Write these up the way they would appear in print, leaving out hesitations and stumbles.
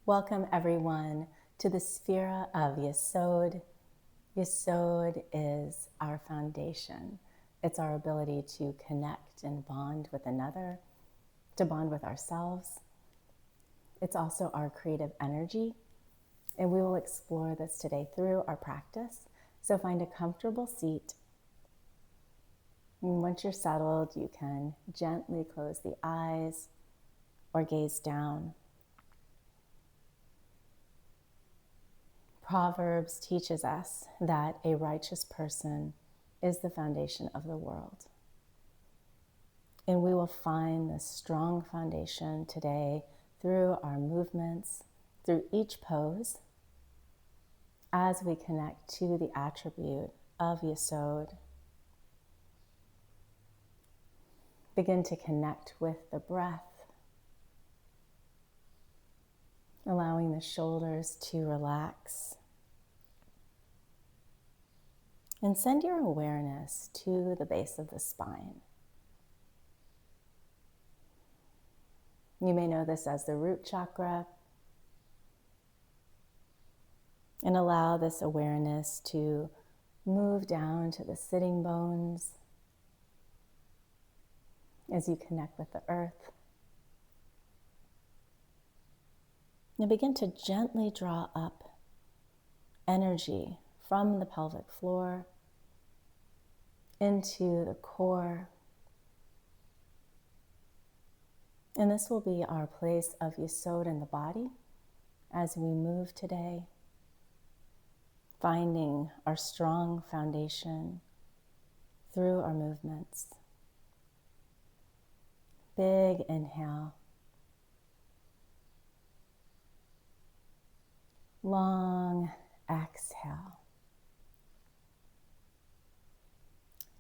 Welcome everyone to the sphere of Yesod. Yesod is our foundation. It's our ability to connect and bond with another, to bond with ourselves. It's also our creative energy, and we will explore this today through our practice. So find a comfortable seat. And once you're settled, you can gently close the eyes or gaze down. Proverbs teaches us that a righteous person is the foundation of the world. And we will find this strong foundation today through our movements, through each pose, as we connect to the attribute of Yesod. Begin to connect with the breath, allowing the shoulders to relax. And send your awareness to the base of the spine. You may know this as the root chakra. And allow this awareness to move down to the sitting bones as you connect with the earth. And begin to gently draw up energy from the pelvic floor into the core. And this will be our place of Yesod in the body as we move today, finding our strong foundation through our movements. Big inhale. Long exhale.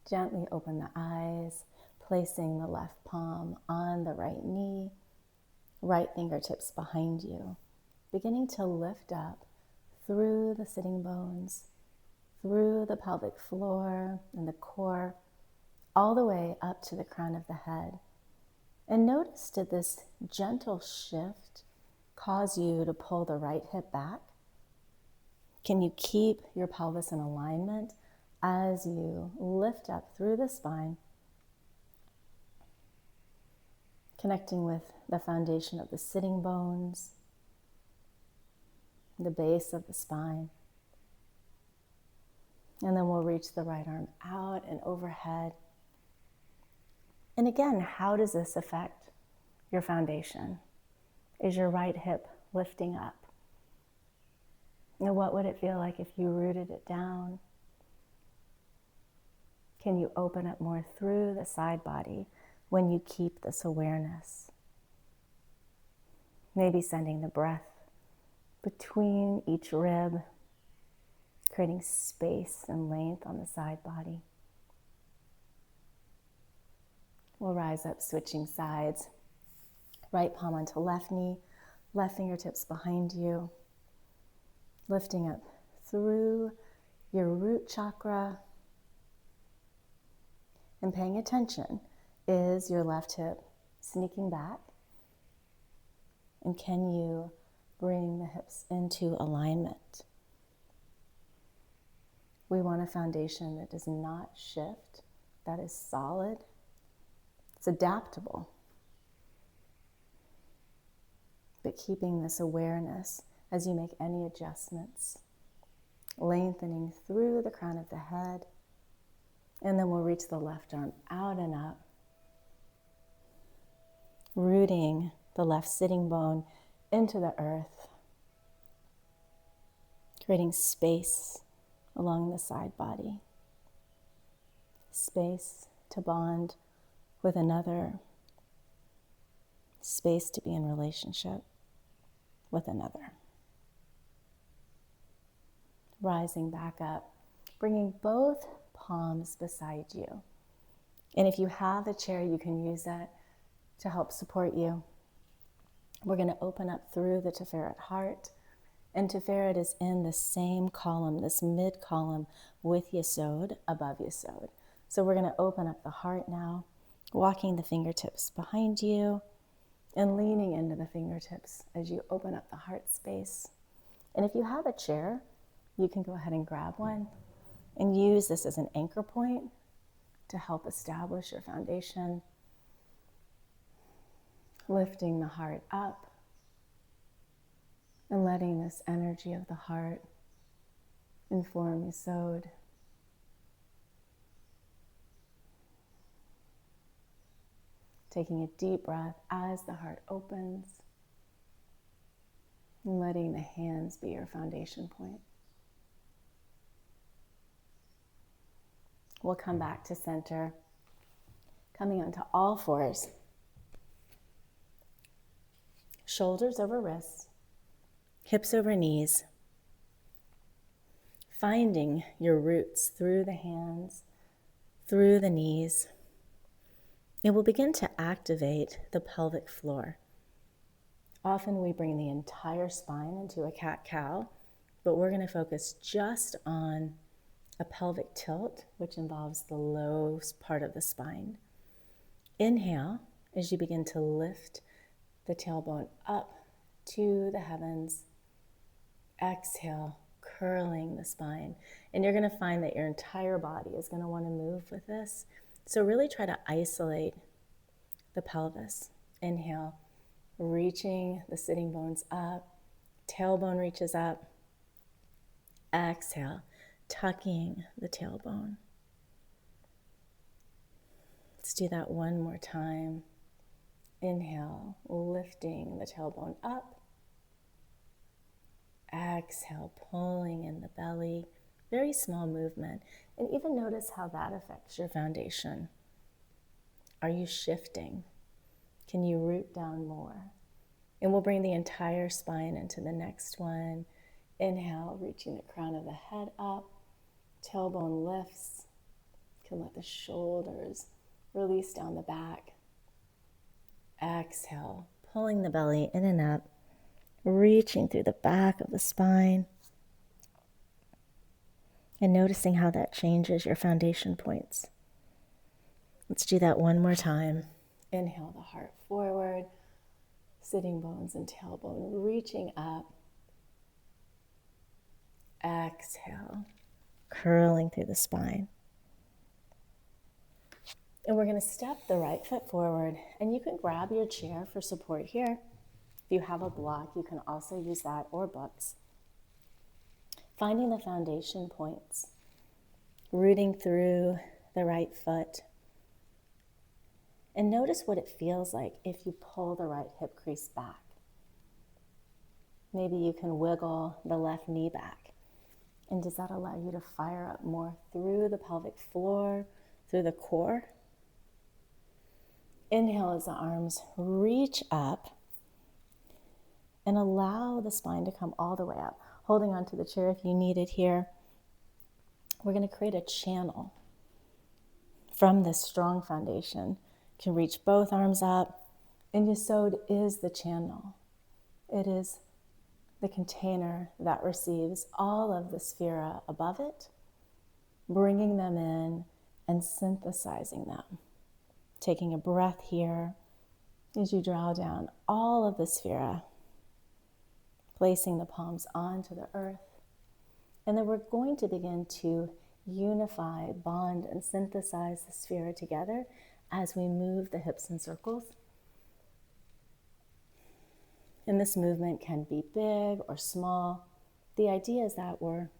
Gently open the eyes, placing the left palm on the right knee, right fingertips behind you, beginning to lift up through the sitting bones, through the pelvic floor and the core, all the way up to the crown of the head. And notice, did this gentle shift cause you to pull the right hip back? Can you keep your pelvis in alignment as you lift up through the spine, connecting with the foundation of the sitting bones, the base of the spine. And then we'll reach the right arm out and overhead. And again, how does this affect your foundation? Is your right hip lifting up? And what would it feel like if you rooted it down? Can you open up more through the side body when you keep this awareness? Maybe sending the breath between each rib, creating space and length on the side body. We'll rise up, switching sides. Right palm onto left knee, left fingertips behind you. Lifting up through your root chakra. And paying attention, is your left hip sneaking back? And can you bring the hips into alignment? We want a foundation that does not shift, that is solid. It's adaptable. But keeping this awareness as you make any adjustments. Lengthening through the crown of the head. And then we'll reach the left arm out and up. Rooting the left sitting bone into the earth. Creating space along the side body. Space to bond with another. Space to be in relationship with another. Rising back up, bringing both palms beside you. And if you have a chair, you can use that to help support you. We're going to open up through the Tiferet heart. And Tiferet is in the same column, this mid column with Yesod, above Yesod. So we're going to open up the heart now, walking the fingertips behind you And leaning into the fingertips as you open up the heart space. And if you have a chair, you can go ahead and grab one and use this as an anchor point to help establish your foundation. Lifting the heart up and letting this energy of the heart inform Yesod. Taking a deep breath as the heart opens and letting the hands be your foundation point. We'll come back to center, coming onto all fours. Shoulders over wrists, hips over knees. Finding your roots through the hands, through the knees. It will begin to activate the pelvic floor. Often we bring the entire spine into a cat-cow, but we're going to focus just on a pelvic tilt, which involves the low part of the spine. Inhale as you begin to lift the tailbone up to the heavens. Exhale, curling the spine. And you're going to find that your entire body is going to want to move with this. So really try to isolate the pelvis. Inhale, reaching the sitting bones up. Tailbone reaches up. Exhale, tucking the tailbone. Let's do that one more time. Inhale, lifting the tailbone up. Exhale, pulling in the belly. Very small movement. And even notice how that affects your foundation. Are you shifting? Can you root down more? And we'll bring the entire spine into the next one. Inhale, reaching the crown of the head up. Tailbone lifts. You can let the shoulders release down the back. Exhale, pulling the belly in and up. Reaching through the back of the spine. And noticing how that changes your foundation points. Let's do that one more time. Inhale the heart forward. Sitting bones and tailbone reaching up. Exhale, curling through the spine. And we're going to step the right foot forward, and you can grab your chair for support here. If you have a block, you can also use that, or books. Finding the foundation points, rooting through the right foot. And notice what it feels like if you pull the right hip crease back. Maybe you can wiggle the left knee back. And does that allow you to fire up more through the pelvic floor, through the core? Inhale as the arms reach up and allow the spine to come all the way up. Holding onto the chair if you need it here. We're going to create a channel from this strong foundation. You can reach both arms up, and Yesod is the channel. It is the container that receives all of the sphera above it, bringing them in and synthesizing them. Taking a breath here as you draw down all of the sphera, placing the palms onto the earth. And then we're going to begin to unify, bond, and synthesize the sphera together as we move the hips in circles. And this movement can be big or small. The idea is that we're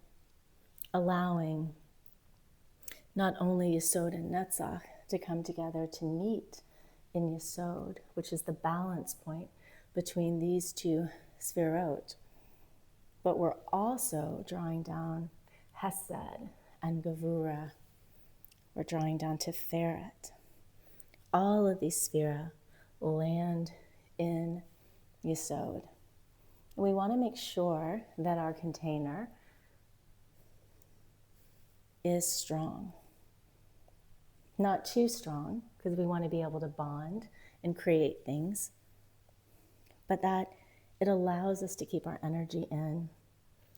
allowing not only Yesod and Netzach to come together to meet in Yesod, which is the balance point between these two sferot, but we're also drawing down Hesed and Gevura. We're drawing down Tiferet. All of these sphera land in Yesod. We want to make sure that our container is strong. Not too strong, because we want to be able to bond and create things, but that it allows us to keep our energy in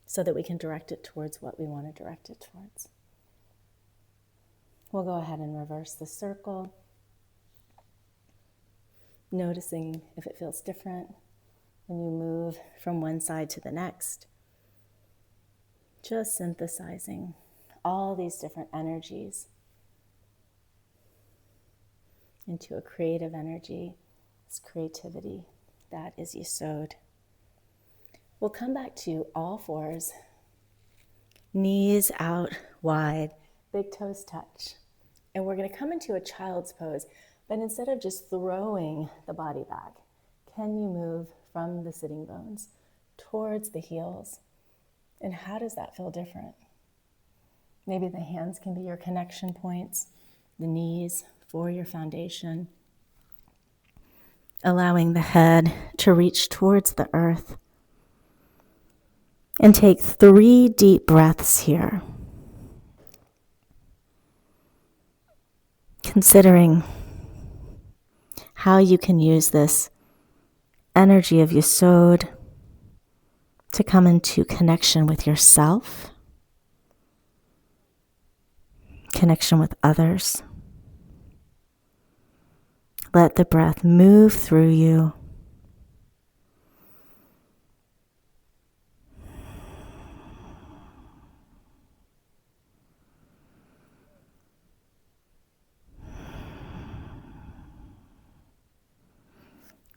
so that we can direct it towards what we want to direct it towards. We'll go ahead and reverse the circle. noticing if it feels different when you move from one side to the next. Just synthesizing all these different energies into a creative energy. It's creativity. That is Yesod. We'll come back to all fours, knees out wide, big toes touch. And we're going to come into a child's pose, but instead of just throwing the body back, can you move from the sitting bones towards the heels? And how does that feel different? Maybe the hands can be your connection points, the knees for your foundation, allowing the head to reach towards the earth. And take 3 deep breaths here, considering how you can use this energy of Yesod to come into connection with yourself, connection with others. Let the breath move through you.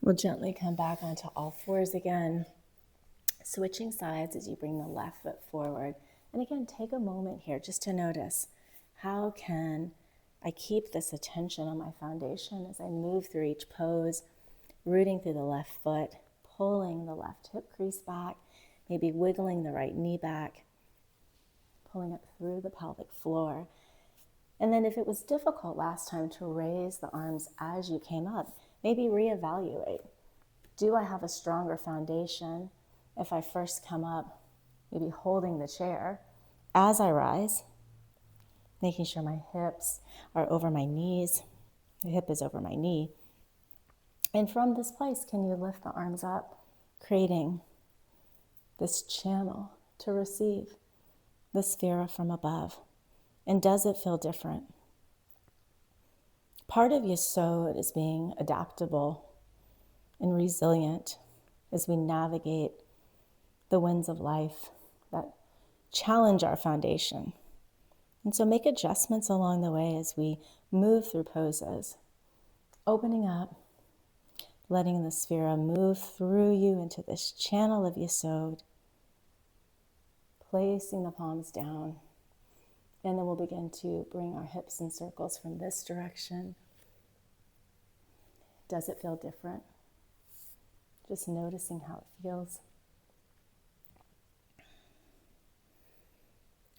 We'll gently come back onto all fours again, switching sides as you bring the left foot forward. And again, take a moment here just to notice, how can I keep this attention on my foundation as I move through each pose, rooting through the left foot, pulling the left hip crease back, maybe wiggling the right knee back, pulling up through the pelvic floor. And then if it was difficult last time to raise the arms as you came up, maybe reevaluate. Do I have a stronger foundation if I first come up, maybe holding the chair as I rise, making sure my hips are over my knees, the hip is over my knee. And from this place, can you lift the arms up, creating this channel to receive the sphera from above? And does it feel different? Part of Yesod is being adaptable and resilient as we navigate the winds of life that challenge our foundation. And so make adjustments along the way as we move through poses, opening up, letting the sphera move through you into this channel of Yesod, placing the palms down. And then we'll begin to bring our hips in circles from this direction. Does it feel different? Just noticing how it feels.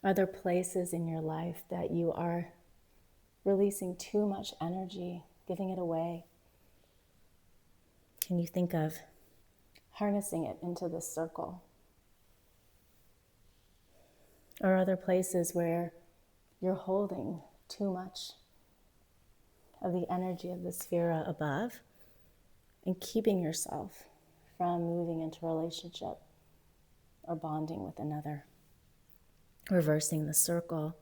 Are there places in your life that you are releasing too much energy, giving it away? Can you think of harnessing it into this circle? Or are there places where you're holding too much of the energy of the sphera above and keeping yourself from moving into relationship or bonding with another? Reversing the circle.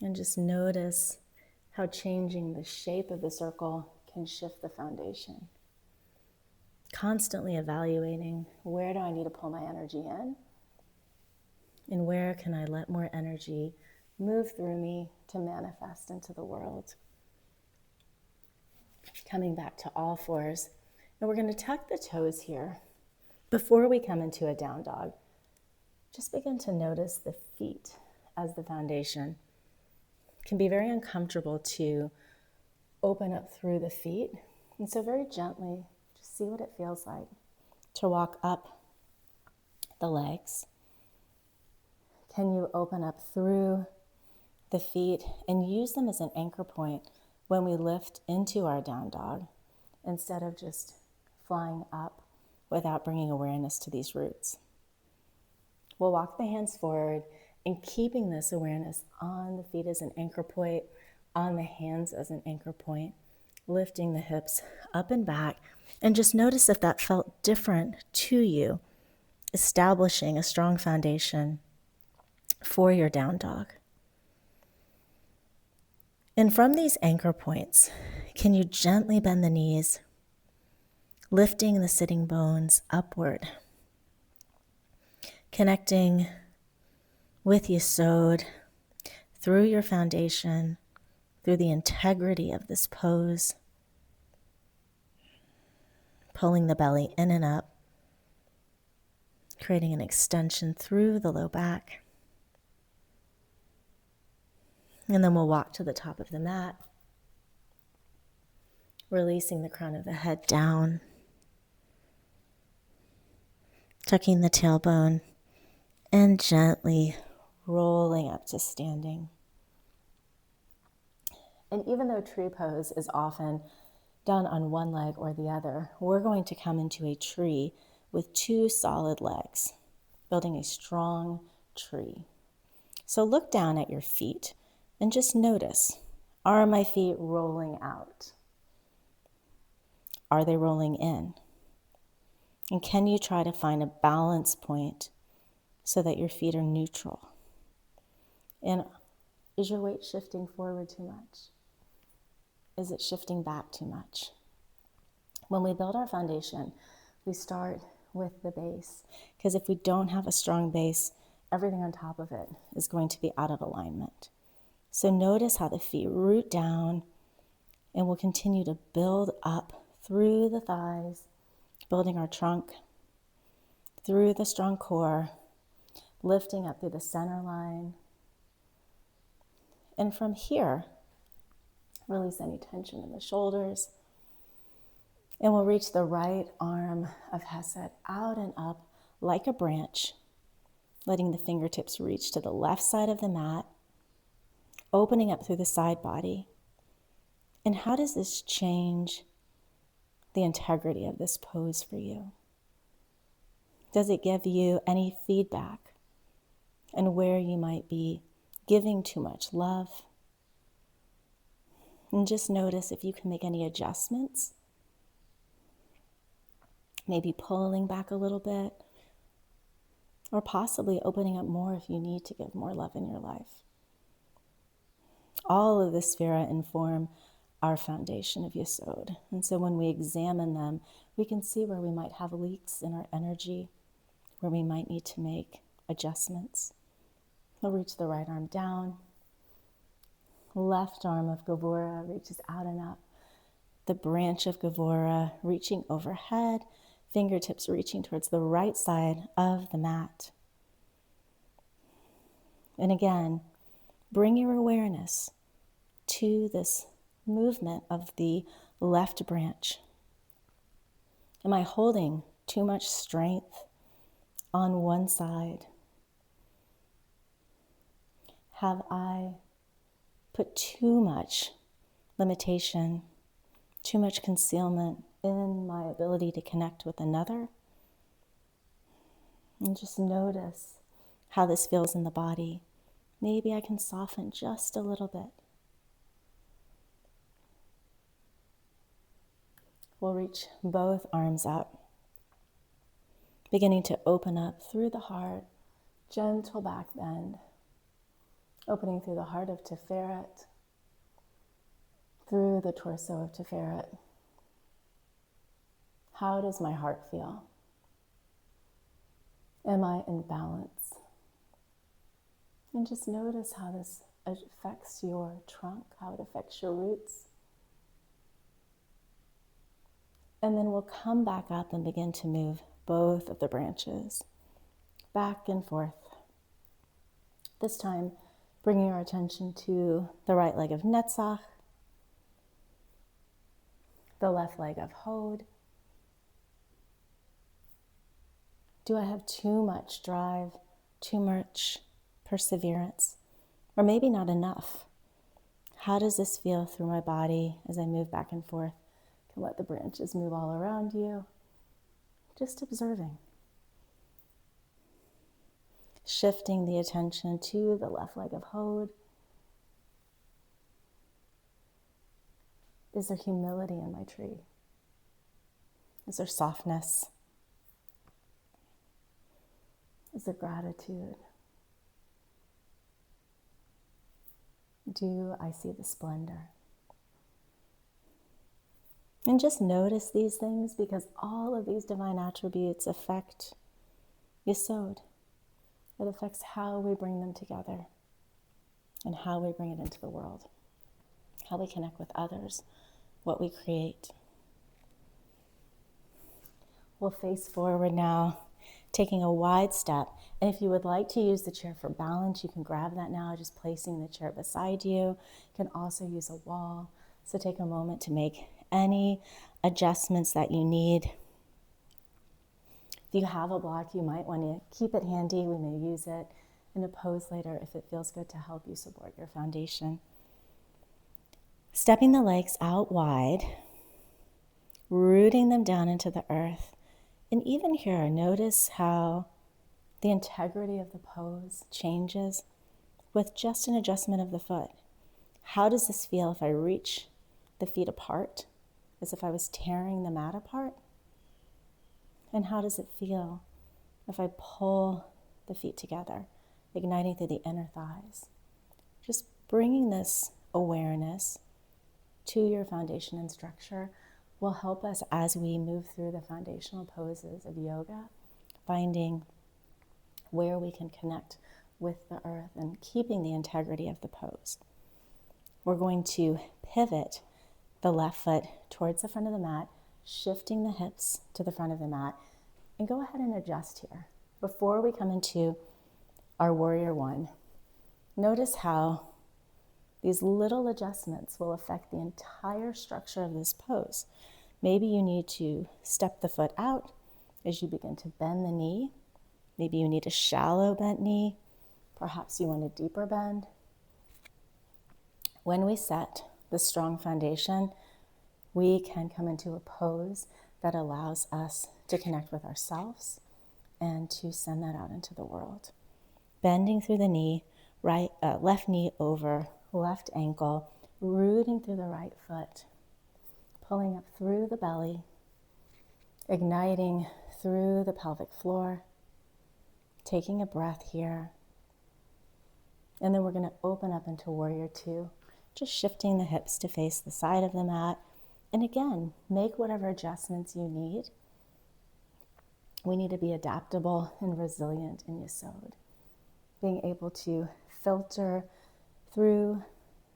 And just notice how changing the shape of the circle can shift the foundation. Constantly evaluating, where do I need to pull my energy in? And where can I let more energy move through me to manifest into the world? Coming back to all fours. And we're going to tuck the toes here. Before we come into a down dog, just begin to notice the feet as the foundation. It can be very uncomfortable to open up through the feet. And so very gently, just see what it feels like to walk up the legs. Can you open up through the feet and use them as an anchor point when we lift into our down dog, instead of just flying up without bringing awareness to these roots? We'll walk the hands forward and keeping this awareness on the feet as an anchor point, on the hands as an anchor point, lifting the hips up and back, and just notice if that felt different to you, establishing a strong foundation for your down dog. And from these anchor points, can you gently bend the knees, lifting the sitting bones upward, connecting with Yesod through your foundation, through the integrity of this pose, pulling the belly in and up, creating an extension through the low back. And then we'll walk to the top of the mat, releasing the crown of the head down, tucking the tailbone, and gently rolling up to standing. And even though tree pose is often done on one leg or the other, we're going to come into a tree with two solid legs, building a strong tree. So look down at your feet and just notice, are my feet rolling out? Are they rolling in? And can you try to find a balance point so that your feet are neutral? And is your weight shifting forward too much? Is it shifting back too much? When we build our foundation, we start with the base, because if we don't have a strong base, everything on top of it is going to be out of alignment. So notice how the feet root down, and we'll continue to build up through the thighs, building our trunk, through the strong core, lifting up through the center line. And from here, release any tension in the shoulders. And we'll reach the right arm of Hesed out and up like a branch, letting the fingertips reach to the left side of the mat, opening up through the side body. And how does this change the integrity of this pose for you? Does it give you any feedback on where you might be giving too much love? And just notice if you can make any adjustments, maybe pulling back a little bit, or possibly opening up more if you need to give more love in your life. All of the sphera inform our foundation of Yesod. And so when we examine them, we can see where we might have leaks in our energy, where we might need to make adjustments. We'll reach the right arm down. Left arm of Gevurah reaches out and up. The branch of Gevurah reaching overhead, fingertips reaching towards the right side of the mat. And again, bring your awareness to this movement of the left branch. Am I holding too much strength on one side? Have I put too much limitation, too much concealment in my ability to connect with another? And just notice how this feels in the body. Maybe I can soften just a little bit. We'll reach both arms up, beginning to open up through the heart, gentle back bend, opening through the heart of Tiferet, through the torso of Tiferet. How does my heart feel? Am I in balance? And just notice how this affects your trunk, how it affects your roots. And then we'll come back up and begin to move both of the branches back and forth. This time, bringing our attention to the right leg of Netzach, the left leg of Hod. Do I have too much drive, too much perseverance, or maybe not enough? How does this feel through my body as I move back and forth? You can let the branches move all around you, just observing. Shifting the attention to the left leg of Hod. Is there humility in my tree? Is there softness? Is there gratitude? Do I see the splendor? And just notice these things, because all of these divine attributes affect Yesod. It affects how we bring them together and how we bring it into the world, how we connect with others, what we create. We'll face forward now, taking a wide step. And if you would like to use the chair for balance, you can grab that now, just placing the chair beside you. You can also use a wall. So take a moment to make any adjustments that you need. If you have a block, you might want to keep it handy. We may use it in a pose later if it feels good to help you support your foundation. Stepping the legs out wide, rooting them down into the earth. And even here, notice how the integrity of the pose changes with just an adjustment of the foot. How does this feel if I reach the feet apart, as if I was tearing the mat apart? And how does it feel if I pull the feet together, igniting through the inner thighs? Just bringing this awareness to your foundation and structure will help us as we move through the foundational poses of yoga, finding where we can connect with the earth and keeping the integrity of the pose. We're going to pivot the left foot towards the front of the mat, shifting the hips to the front of the mat, and go ahead and adjust here. Before we come into our warrior one, notice how these little adjustments will affect the entire structure of this pose. Maybe you need to step the foot out as you begin to bend the knee. Maybe you need a shallow bent knee. Perhaps you want a deeper bend. When we set the strong foundation, we can come into a pose that allows us to connect with ourselves and to send that out into the world. Bending through the knee, left knee over left ankle, rooting through the right foot, pulling up through the belly, igniting through the pelvic floor, taking a breath here. And then we're going to open up into warrior two, just shifting the hips to face the side of the mat. And again, make whatever adjustments you need. We need to be adaptable and resilient in Yesod. Being able to filter through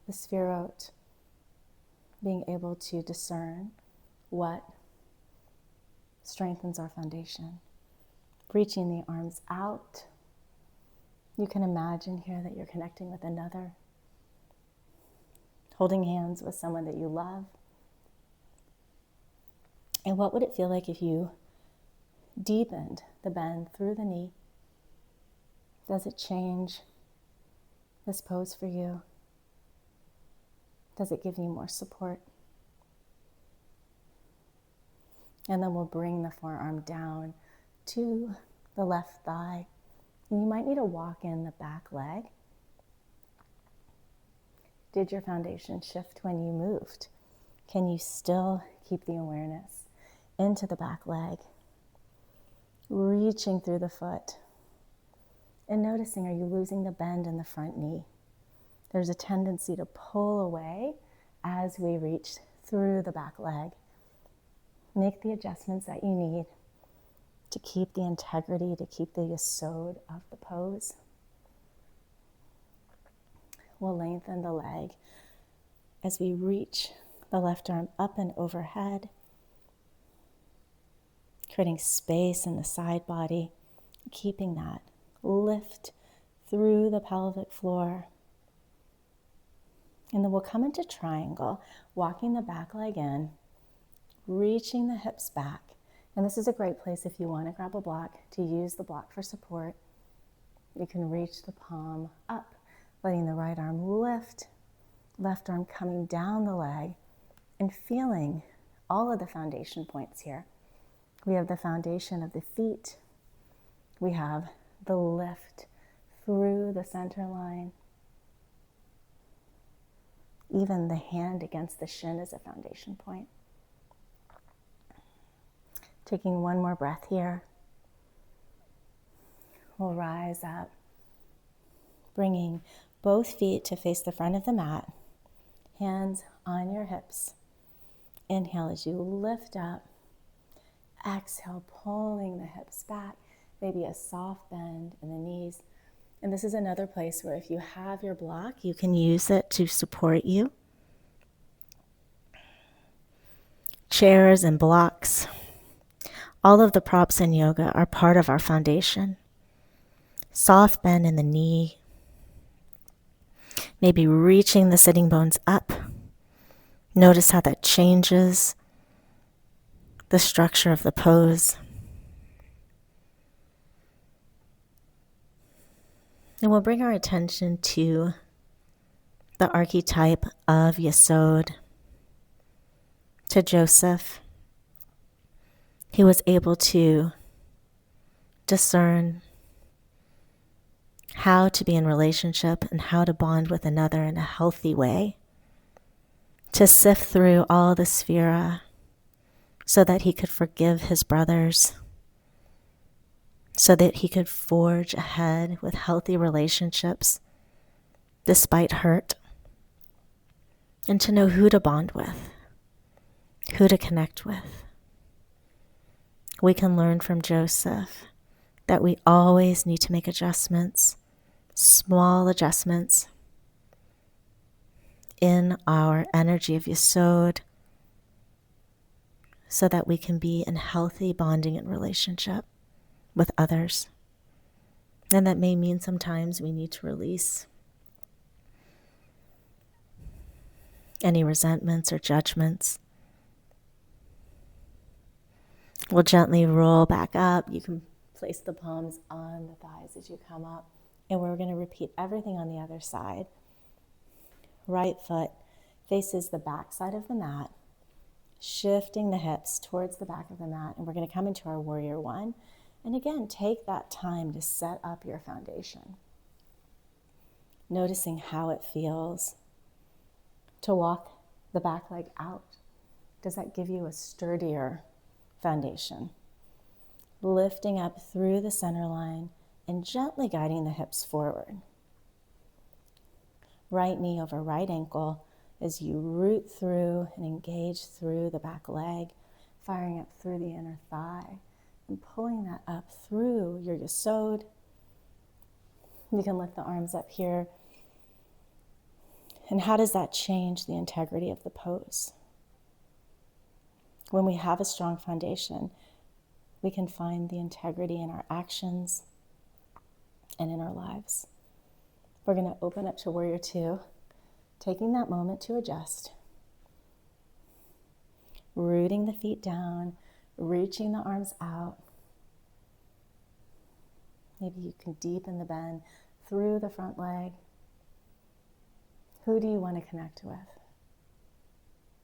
the Sphirot, being able to discern what strengthens our foundation. Reaching the arms out. You can imagine here that you're connecting with another. Holding hands with someone that you love. And what would it feel like if you deepened the bend through the knee? Does it change this pose for you? Does it give you more support? And then we'll bring the forearm down to the left thigh. And you might need to walk in the back leg. Did your foundation shift when you moved? Can you still keep the awareness into the back leg? Reaching through the foot. And noticing, are you losing the bend in the front knee? There's a tendency to pull away as we reach through the back leg. Make the adjustments that you need to keep the integrity, to keep the Yesod of the pose. We'll lengthen the leg as we reach the left arm up and overhead, creating space in the side body, keeping that lift through the pelvic floor. And then we'll come into triangle, walking the back leg in, reaching the hips back. And this is a great place if you want to grab a block to use the block for support. You can reach the palm up, letting the right arm lift, left arm coming down the leg, and feeling all of the foundation points here. We have the foundation of the feet. We have the lift through the center line. Even the hand against the shin is a foundation point. Taking one more breath here. We'll rise up, bringing both feet to face the front of the mat, hands on your hips. Inhale as you lift up. Exhale, pulling the hips back, maybe a soft bend in the knees. And this is another place where if you have your block, you can use it to support you. Chairs and blocks, all of the props in yoga are part of our foundation. Soft bend in the knee, maybe reaching the sitting bones up. Notice how that changes the structure of the pose. And we'll bring our attention to the archetype of Yesod, to Joseph. He was able to discern how to be in relationship and how to bond with another in a healthy way, to sift through all the sphera so that he could forgive his brothers, so that he could forge ahead with healthy relationships despite hurt, and to know who to bond with, who to connect with. We can learn from Joseph that we always need to make adjustments, small adjustments in our energy of Yesod so that we can be in healthy bonding and relationship with others. And that may mean sometimes we need to release any resentments or judgments. We'll gently roll back up. You can place the palms on the thighs as you come up. And we're going to repeat everything on the other side. Right foot faces the back side of the mat, shifting the hips towards the back of the mat. And we're going to come into our warrior one. And again, take that time to set up your foundation. Noticing how it feels to walk the back leg out. Does that give you a sturdier foundation? Lifting up through the center line and gently guiding the hips forward. Right knee over right ankle as you root through and engage through the back leg, firing up through the inner thigh and pulling that up through your Yesod. You can lift the arms up here. And how does that change the integrity of the pose? When we have a strong foundation, we can find the integrity in our actions and in our lives. We're going to open up to warrior two, taking that moment to adjust. Rooting the feet down, reaching the arms out. Maybe you can deepen the bend through the front leg. Who do you want to connect with?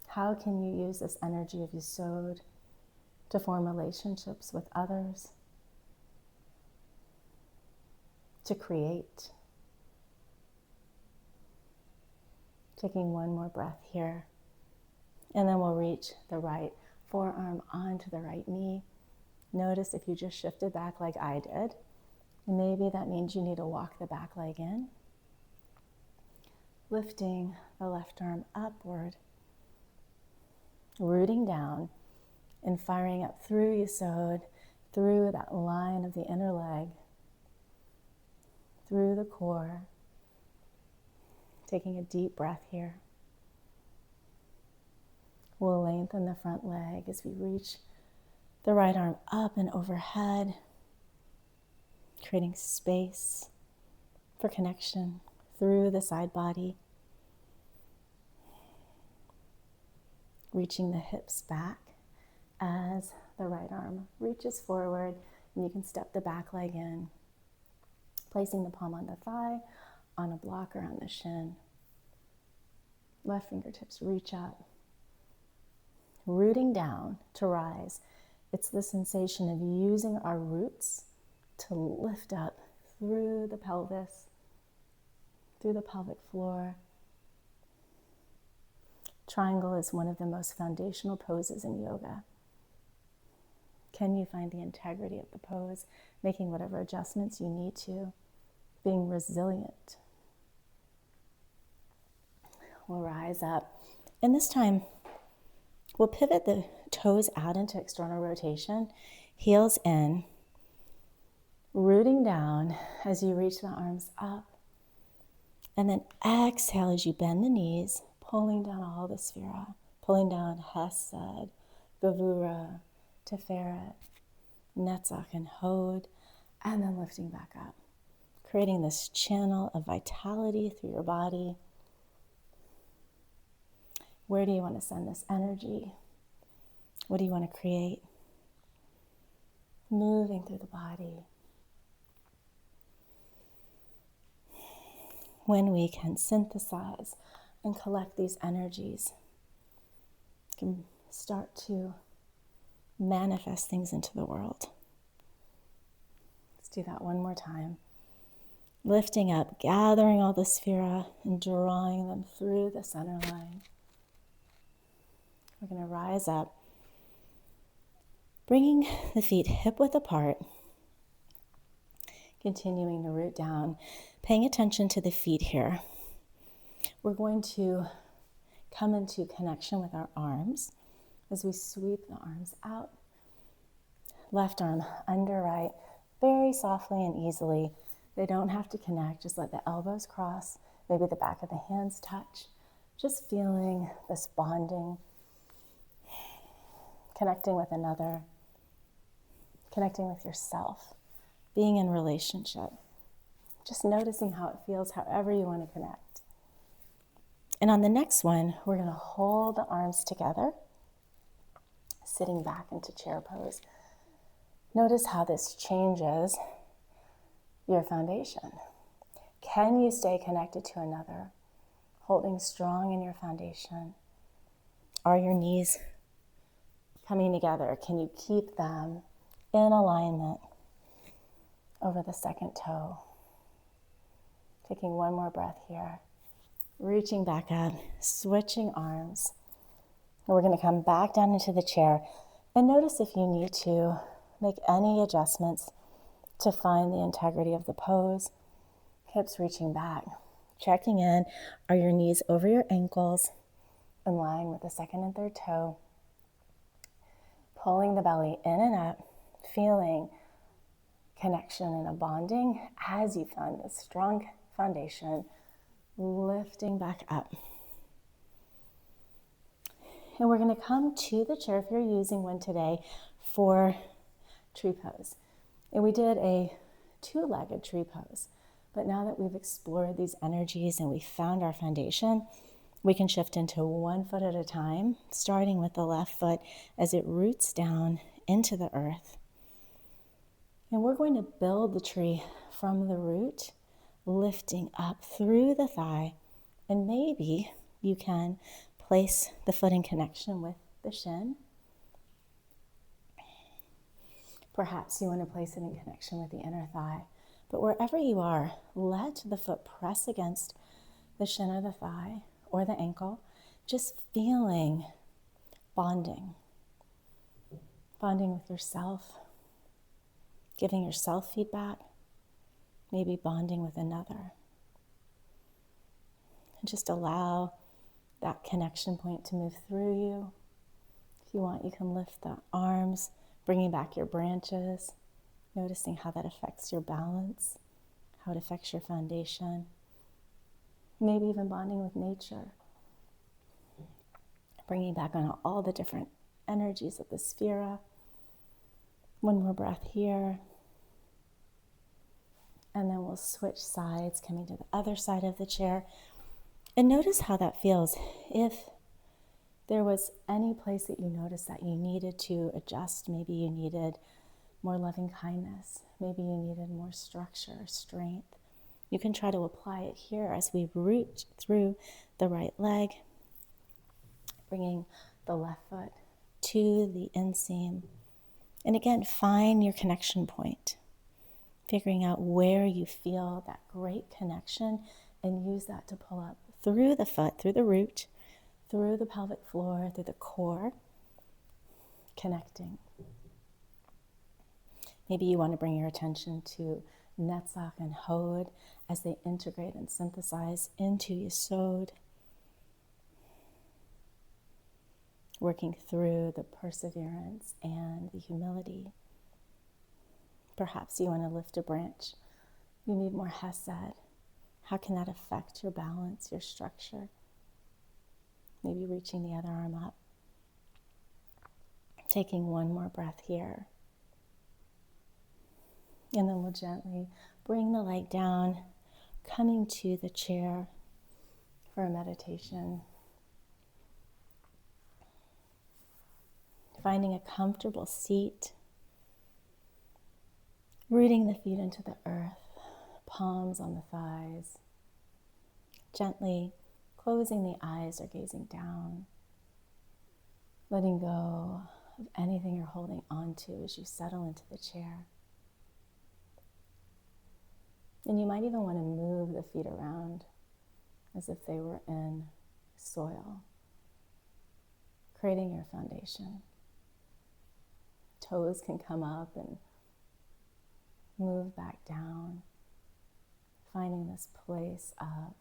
How can you use this energy of Yesod to form relationships with others? To create? Taking one more breath here. And then we'll reach the right forearm onto the right knee. Notice if you just shifted back like I did. Maybe that means you need to walk the back leg in. Lifting the left arm upward. Rooting down and firing up through Yesod, through that line of the inner leg, through the core. Taking a deep breath here. We'll lengthen the front leg as we reach the right arm up and overhead, creating space for connection through the side body. Reaching the hips back as the right arm reaches forward, and you can step the back leg in, placing the palm on the thigh, on a block or on the shin. Left fingertips reach up. Rooting down to rise. It's the sensation of using our roots to lift up through the pelvis, through the pelvic floor. Triangle is one of the most foundational poses in yoga. Can you find the integrity of the pose, making whatever adjustments you need to, being resilient, We'll rise up. And this time, we'll pivot the toes out into external rotation, heels in, rooting down as you reach the arms up. And then exhale as you bend the knees, pulling down all the sphera, pulling down Hesed, Gevura, Tiferet, Netzach, and Hod, and then lifting back up, creating this channel of vitality through your body. Where do you want to send this energy? What do you want to create? Moving through the body. When we can synthesize and collect these energies, we can start to manifest things into the world. Let's do that one more time. Lifting up, gathering all the sphera and drawing them through the center line. We're going to rise up, bringing the feet hip-width apart, continuing to root down, paying attention to the feet here. We're going to come into connection with our arms as we sweep the arms out. Left arm under right, very softly and easily. They don't have to connect, just let the elbows cross, maybe the back of the hands touch. Just feeling this bonding, connecting with another, connecting with yourself, being in relationship. Just noticing how it feels, however you want to connect. And on the next one, we're going to hold the arms together, sitting back into chair pose. Notice how this changes your foundation. Can you stay connected to another, holding strong in your foundation? Are your knees coming together? Can you keep them in alignment over the second toe? Taking one more breath here. Reaching back up, switching arms. And we're going to come back down into the chair. And notice if you need to make any adjustments to find the integrity of the pose. Hips reaching back. Checking in. Are your knees over your ankles? In line with the second and third toe. Pulling the belly in and up. Feeling connection and a bonding as you find this strong foundation. Lifting back up. And we're going to come to the chair, if you're using one today, for tree pose. And we did a two-legged tree pose. But now that we've explored these energies and we found our foundation, we can shift into 1 foot at a time, starting with the left foot as it roots down into the earth. And we're going to build the tree from the root, lifting up through the thigh. And maybe you can place the foot in connection with the shin. Perhaps you want to place it in connection with the inner thigh. But wherever you are, let the foot press against the shin or the thigh or the ankle, just feeling bonding. Bonding with yourself, giving yourself feedback, maybe bonding with another. And just allow that connection point to move through you. If you want, you can lift the arms, bringing back your branches, noticing how that affects your balance, how it affects your foundation. Maybe even bonding with nature. Bringing back on all the different energies of the sphera. One more breath here. And then we'll switch sides, coming to the other side of the chair. And notice how that feels. If there was any place that you noticed that you needed to adjust, maybe you needed more loving kindness, maybe you needed more structure, strength, you can try to apply it here as we root through the right leg, bringing the left foot to the inseam. And again, find your connection point, figuring out where you feel that great connection and use that to pull up through the foot, through the root, through the pelvic floor, through the core, connecting. Maybe you want to bring your attention to Netzach and Hod as they integrate and synthesize into Yesod. working through the perseverance and the humility. Perhaps you want to lift a branch. You need more Hesed. How can that affect your balance, your structure? Maybe reaching the other arm up. Taking one more breath here. And then we'll gently bring the leg down, coming to the chair for a meditation. Finding a comfortable seat. Rooting the feet into the earth, palms on the thighs. Gently closing the eyes or gazing down. Letting go of anything you're holding on to as you settle into the chair. And you might even want to move the feet around as if they were in soil, creating your foundation. Toes can come up and move back down, finding this place of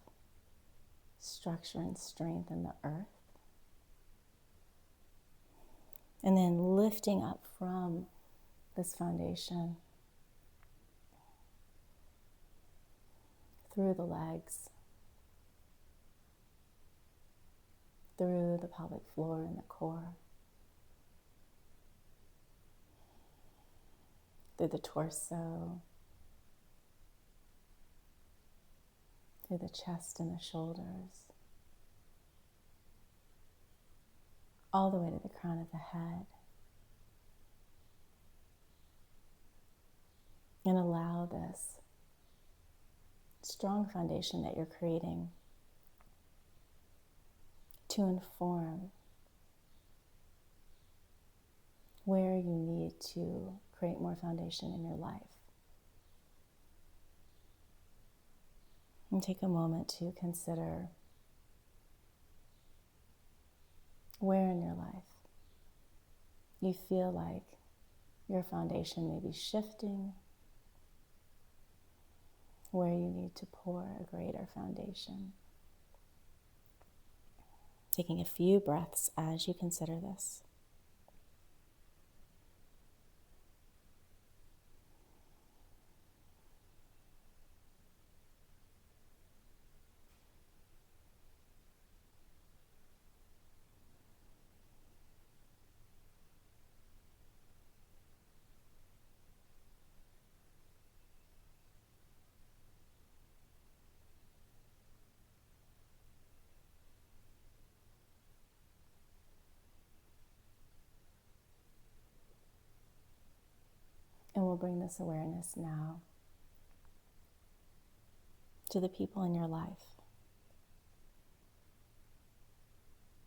structure and strength in the earth. And then lifting up from this foundation through the legs, through the pelvic floor and the core, through the torso, through the chest and the shoulders, all the way to the crown of the head. And allow this strong foundation that you're creating to inform where you need to create more foundation in your life. And take a moment to consider where in your life you feel like your foundation may be shifting, where you need to pour a greater foundation. Taking a few breaths as you consider this. And we'll bring this awareness now to the people in your life.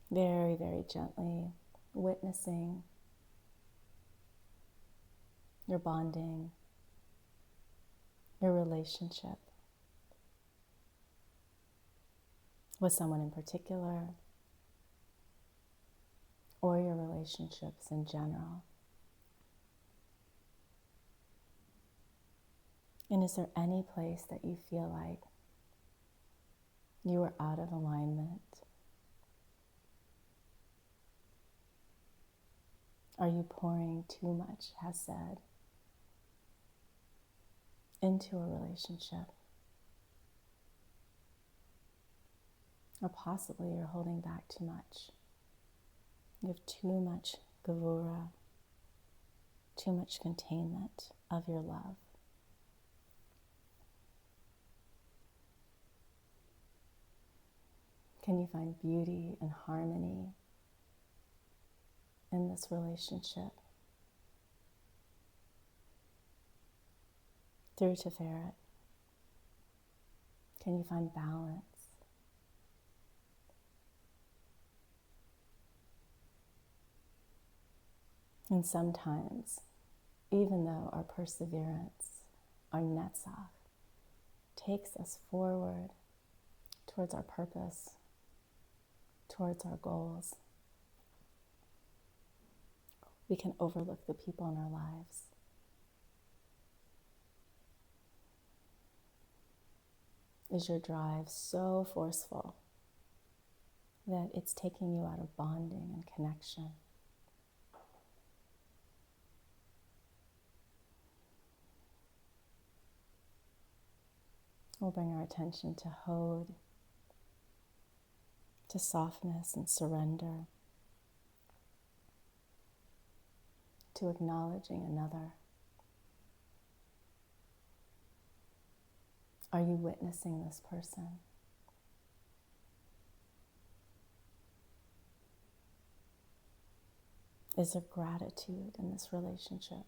Very, very gently witnessing your bonding, your relationship with someone in particular, or your relationships in general. And is there any place that you feel like you are out of alignment? Are you pouring too much Hesed into a relationship? Or possibly you're holding back too much. You have too much gevura, too much containment of your love. Can you find beauty and harmony in this relationship? Through Tiferet, can you find balance? And sometimes, even though our perseverance, our netzach, takes us forward towards our purpose, towards our goals, we can overlook the people in our lives. Is your drive so forceful that it's taking you out of bonding and connection. We'll bring our attention to Hod, to softness and surrender, to acknowledging another. Are you witnessing this person? Is there gratitude in this relationship?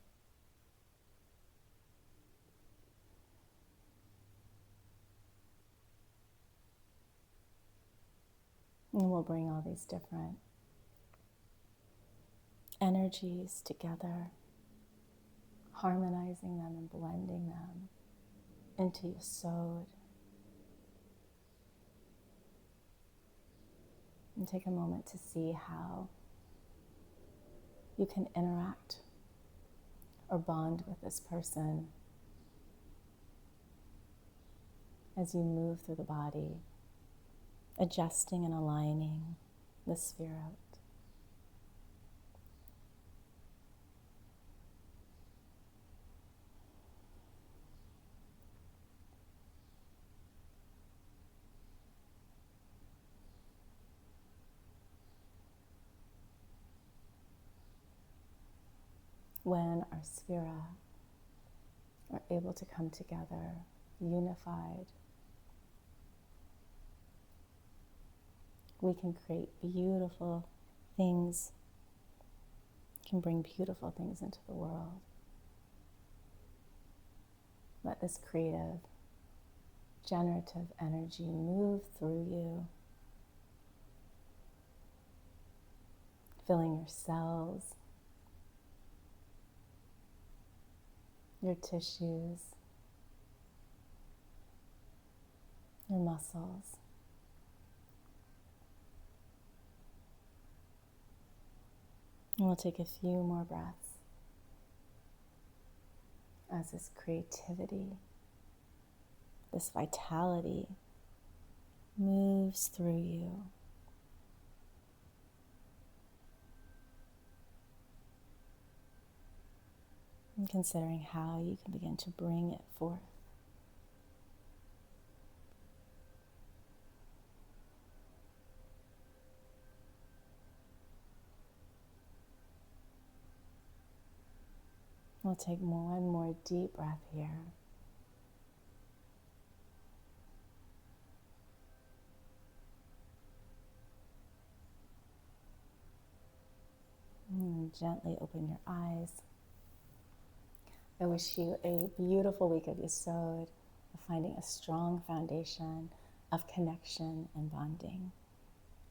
And we'll bring all these different energies together, harmonizing them and blending them into Yesod. And take a moment to see how you can interact or bond with this person as you move through the body, adjusting and aligning the sphere out. When our sphera are able to come together, unified, we can create beautiful things, can bring beautiful things into the world. Let this creative, generative energy move through you, filling your cells, your tissues, your muscles. And we'll take a few more breaths as this creativity, this vitality moves through you. And considering how you can begin to bring it forth. We'll take one more deep breath here. And gently open your eyes. I wish you a beautiful week of Yesod, of finding a strong foundation of connection and bonding.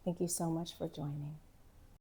Thank you so much for joining.